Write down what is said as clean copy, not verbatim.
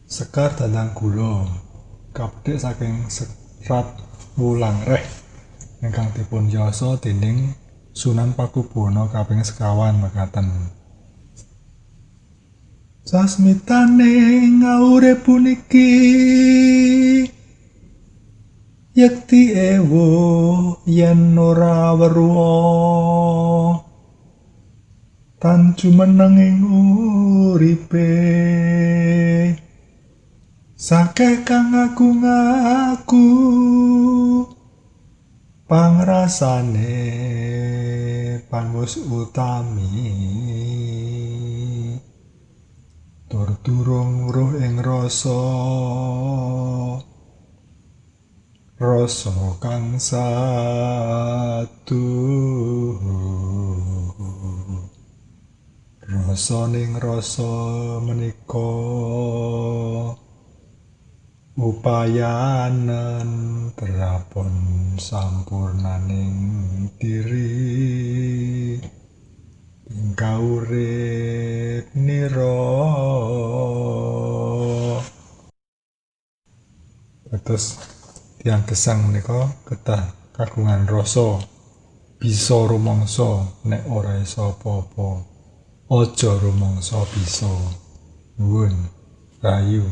Sekar dhandhang gula kapethik saking serat wulang reh ingkang dipunyasa déning Sunan Pakubuwana kaping sekawan mekaten. Sasmitaning urip puniki yekti ewuh yen ora weruh tan jumeneng ing uripe sakeh kang ngaku-ngaku pangrasane pangus utami tur durung weruh ing rasa kang saduh rasaning rasa menika upayanen terapun sampurnaning diri ing kaurip nira. Dados tiyang gesang menika kedah kagungan rasa bisa rumangsa nek ora isa apa-apa aja rumangsa bisa. Nuwun rahayu.